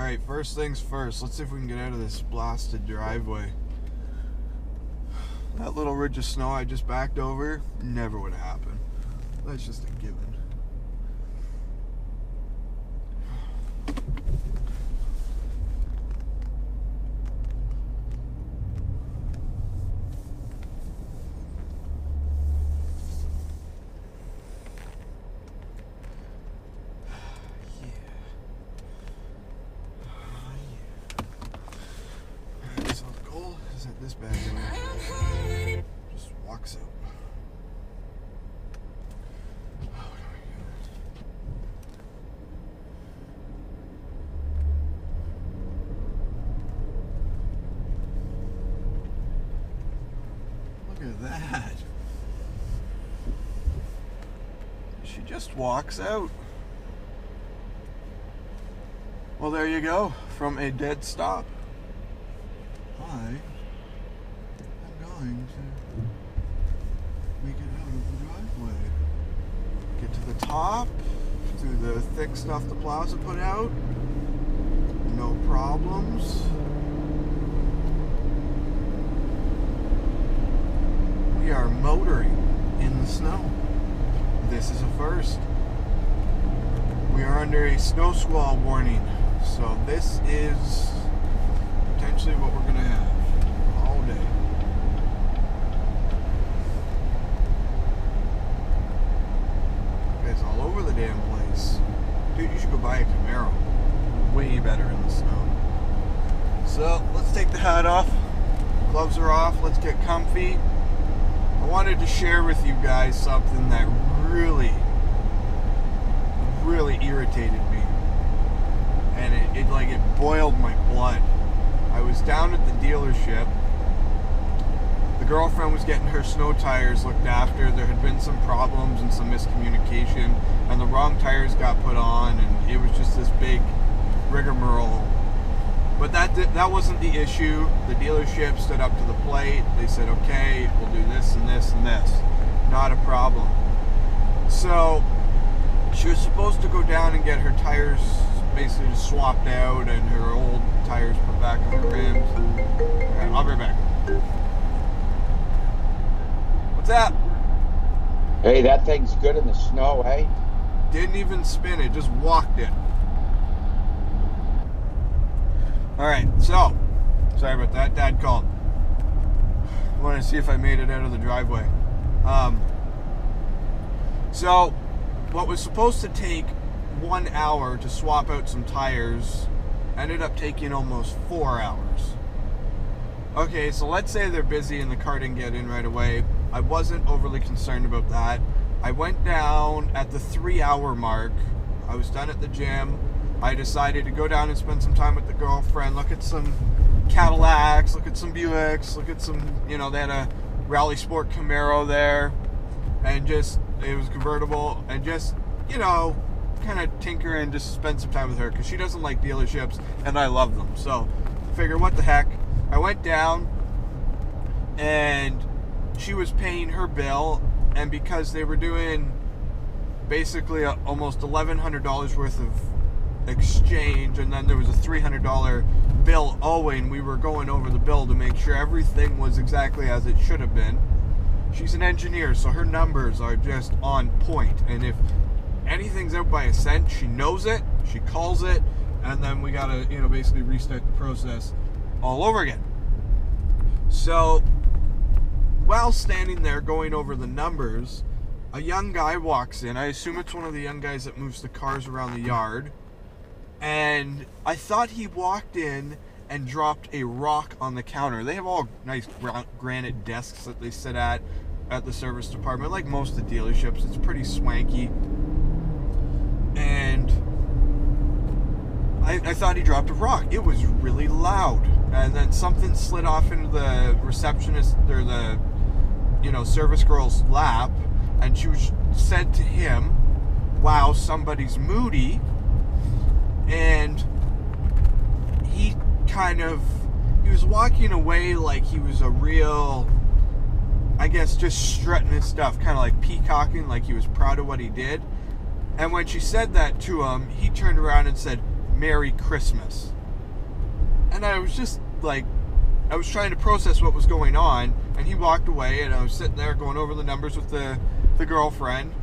Alright, first things first. Let's see if we can get out of this blasted driveway. That little ridge of snow I just backed over never would have happened. That's just a given. This bad guy just walks out. Look at that. She just walks out. Well, there you go. From a dead stop. Hi. Going to make it out of the driveway. Get to the top, through the thick stuff the plows have put out. No problems. We are motoring in the snow. This is a first. We are under a snow squall warning, so this is potentially what we're going to have all day. All over the damn place. Dude, you should go buy a Camaro. Way better in the snow. So, let's take the hat off. Gloves are off. Let's get comfy. I wanted to share with you guys something that really irritated me. And it boiled my blood. I was down at the dealership. The girlfriend was getting her snow tires looked after. There had been some problems and some miscommunication, and the wrong tires got put on, and it was just this big rigmarole. But that wasn't the issue. The dealership stood up to the plate. They said, okay, we'll do this and this and this. Not a problem. So she was supposed to go down and get her tires basically just swapped out and her old tires put back on the rims. All right, I'll be right back. What's up? Hey, that thing's good in the snow, eh? Didn't even spin it, just walked it. Alright, so, sorry about that, Dad called. I wanted to see if I made it out of the driveway. So, what was supposed to take 1 hour to swap out some tires ended up taking almost 4 hours. Okay, so let's say they're busy and the car didn't get in right away. I wasn't overly concerned about that. I went down at the 3-hour mark. I was done at the gym. I decided to go down and spend some time with the girlfriend, look at some Cadillacs, look at some Buicks, look at some, they had a Rally Sport Camaro there, and just, it was convertible, and just, kind of tinker and just spend some time with her, because she doesn't like dealerships, and I love them. So, I figured, what the heck. I went down, and she was paying her bill, and because they were doing basically almost $1,100 worth of exchange, and then there was a $300 bill owing, we were going over the bill to make sure everything was exactly as it should have been. She's an engineer, so her numbers are just on point, and if anything's out by a cent, she knows it, she calls it, and then we gotta, basically restart the process all over again. So, while standing there going over the numbers, a young guy walks in. I assume it's one of the young guys that moves the cars around the yard. And I thought he walked in and dropped a rock on the counter. They have all nice granite desks that they sit at the service department. Like most of the dealerships, it's pretty swanky. And I thought he dropped a rock. It was really loud. And then something slid off into the receptionist, or the, service girl's lap. And she said to him, wow, somebody's moody. And he was walking away like he was a real, I guess, just strutting his stuff, kind of like peacocking, like he was proud of what he did. And when she said that to him, he turned around and said, Merry Christmas. And I was just like, I was trying to process what was going on, and he walked away, and I was sitting there going over the numbers with the girlfriend.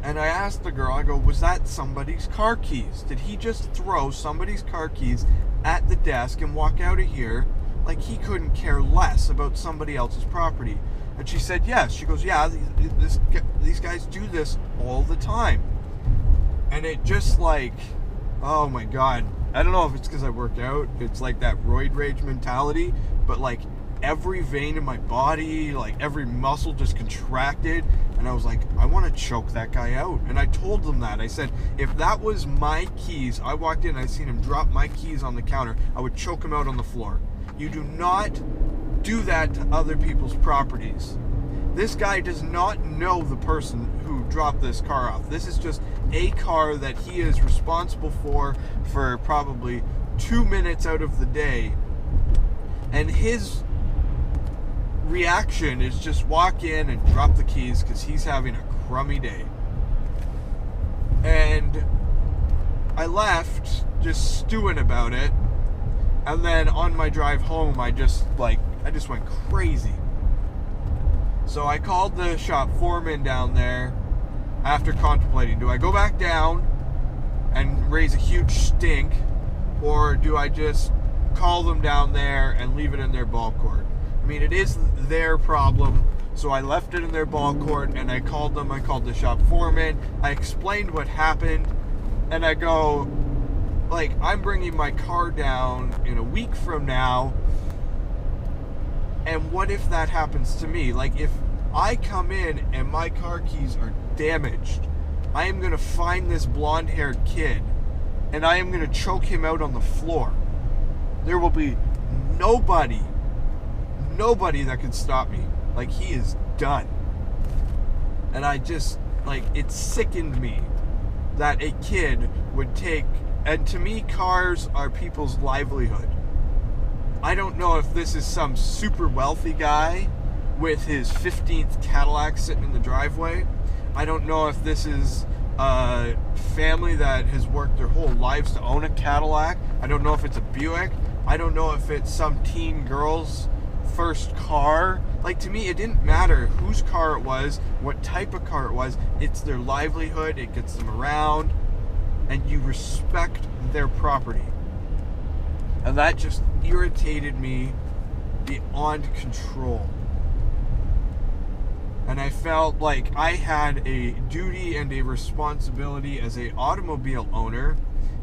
And I asked the girl, I go, was that somebody's car keys? Did he just throw somebody's car keys at the desk and walk out of here like he couldn't care less about somebody else's property? And she said yes. She goes, yeah, these guys do this all the time. And it just like, oh my God. I don't know if it's because I work out. It's like that roid rage mentality. But like every vein in my body, like every muscle just contracted. And I was like, I want to choke that guy out. And I told them that. I said, if that was my keys, I walked in and I seen him drop my keys on the counter, I would choke him out on the floor. You do not do that to other people's properties. This guy does not know the person who dropped this car off. This is just a car that he is responsible for probably 2 minutes out of the day. And his reaction is just walk in and drop the keys because he's having a crummy day. And I left just stewing about it. And then on my drive home, I just went crazy. So I called the shop foreman down there after contemplating, do I go back down and raise a huge stink, or do I just call them down there and leave it in their ball court? I mean, it is their problem, so I left it in their ball court, and I called them. I called the shop foreman. I explained what happened, and I go, like, I'm bringing my car down in a week from now, and what if that happens to me? Like, if I come in and my car keys are damaged, I am going to find this blonde-haired kid, and I am going to choke him out on the floor. There will be nobody that can stop me. Like, he is done. And I just, like, it sickened me that a kid would take, and to me, cars are people's livelihood. I don't know if this is some super wealthy guy with his 15th Cadillac sitting in the driveway. I don't know if this is a family that has worked their whole lives to own a Cadillac. I don't know if it's a Buick. I don't know if it's some teen girl's first car. Like, to me, it didn't matter whose car it was, what type of car it was. It's their livelihood. It gets them around, and you respect their property. And that just irritated me beyond control. And I felt like I had a duty and a responsibility as an automobile owner,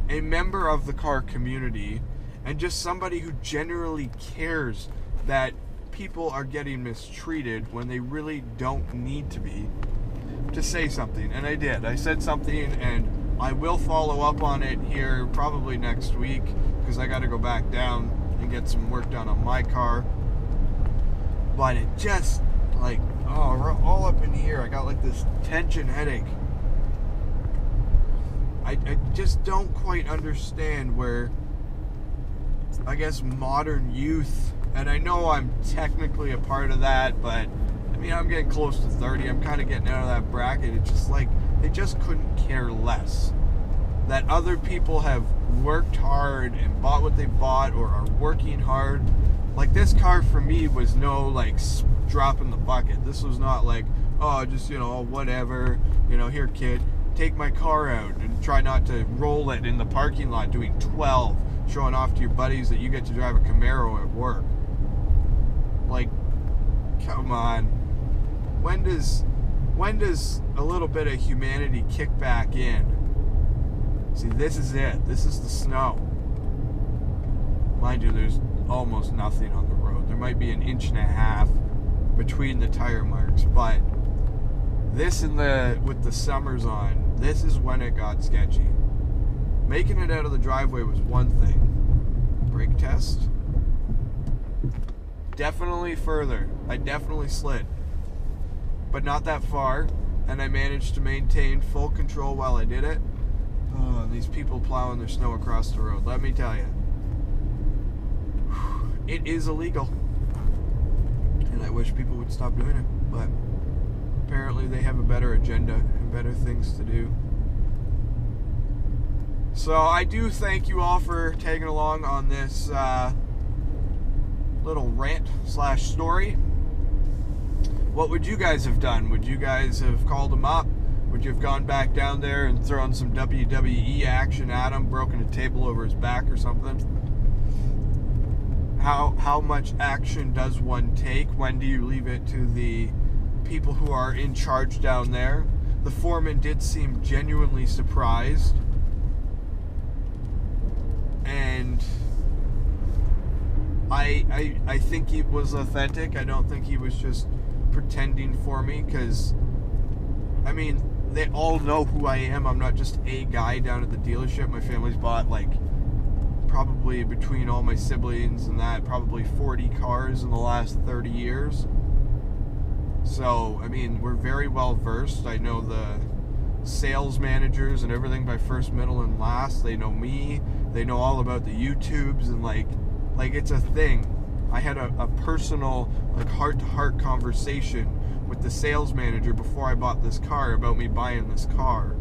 a member of the car community, and just somebody who generally cares that people are getting mistreated when they really don't need to be, to say something. And I did. I said something, and I will follow up on it here probably next week, because I got to go back down and get some work done on my car. But it just, like, oh, all up in here, I got like this tension headache. I just don't quite understand where, I guess, modern youth, and I know I'm technically a part of that, but I mean, I'm getting close to 30. I'm kind of getting out of that bracket. It's just like, they just couldn't care less that other people have worked hard and bought what they bought or are working hard. Like, this car for me was no, like, drop in the bucket. This was not like, oh, just, whatever, here, kid, take my car out and try not to roll it in the parking lot doing 12, showing off to your buddies that you get to drive a Camaro at work. Like, come on. When does a little bit of humanity kick back in? See, this is it. This is the snow. Mind you, there's almost nothing on the road. There might be an inch and a half between the tire marks, but this with the summers on, this is when it got sketchy. Making it out of the driveway was one thing. Brake test, definitely further. I definitely slid, but not that far, and I managed to maintain full control while I did it. Oh, these people plowing their snow across the road, let me tell you, it is illegal, and I wish people would stop doing it, but apparently they have a better agenda and better things to do. So I do thank you all for tagging along on this little rant / story. What would you guys have done? Would you guys have called him up? Would you have gone back down there and thrown some WWE action at him, broken a table over his back or something? How much action does one take? When do you leave it to the people who are in charge down there? The foreman did seem genuinely surprised. And I think he was authentic. I don't think he was just pretending for me, because, I mean, they all know who I am. I'm not just a guy down at the dealership. My family's bought, like, probably between all my siblings and that, probably 40 cars in the last 30 years. So, I mean, we're very well versed. I know the sales managers and everything by first, middle, and last. They know me. They know all about the YouTubes, and like it's a thing. I had a personal, like, heart-to-heart conversation with the sales manager before I bought this car about me buying this car,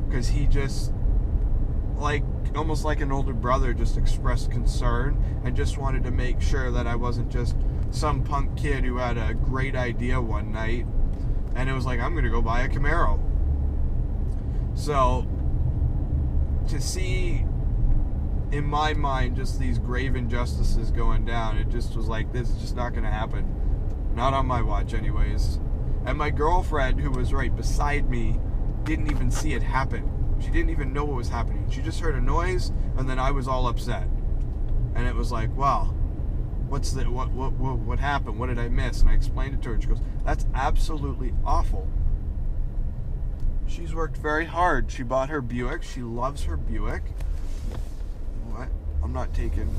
because he just, like, almost like an older brother, just expressed concern and just wanted to make sure that I wasn't just some punk kid who had a great idea one night and it was like, I'm gonna go buy a Camaro. So to see, in my mind, just these grave injustices going down, it just was like, this is just not gonna happen. Not on my watch anyways. And my girlfriend, who was right beside me, didn't even see it happen. She didn't even know what was happening. She just heard a noise, and then I was all upset. And it was like, wow, what happened? What did I miss? And I explained it to her, and she goes, that's absolutely awful. She's worked very hard. She bought her Buick. She loves her Buick. What? I'm not taking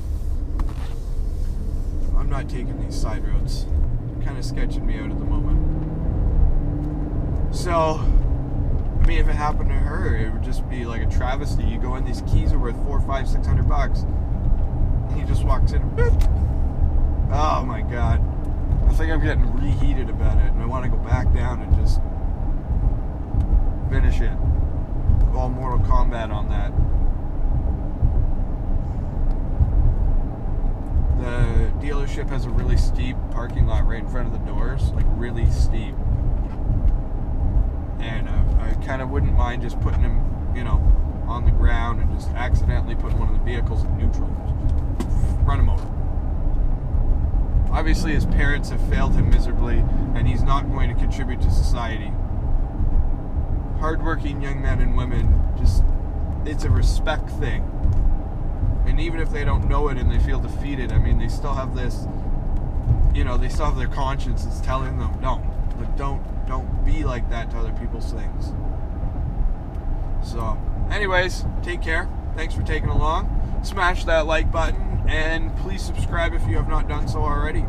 these side roads. They're kind of sketching me out at the moment. So, I mean, if it happened to her, it would just be like a travesty. You go in, these keys are worth $400, $500, $600, and he just walks in and boop. Oh my God. I think I'm getting reheated about it, and I want to go back down and just finish it. Go all Mortal Kombat on that. The dealership has a really steep parking lot right in front of the doors, like really steep. And I kind of wouldn't mind just putting him, on the ground and just accidentally putting one of the vehicles in neutral. Run him over. Obviously, his parents have failed him miserably, and he's not going to contribute to society. Hardworking young men and women, it's a respect thing. And even if they don't know it and they feel defeated, I mean, they still have this, they still have their conscience that's telling them, don't be like that to other people's things. So, anyways, take care. Thanks for taking along. Smash that like button, and please subscribe if you have not done so already.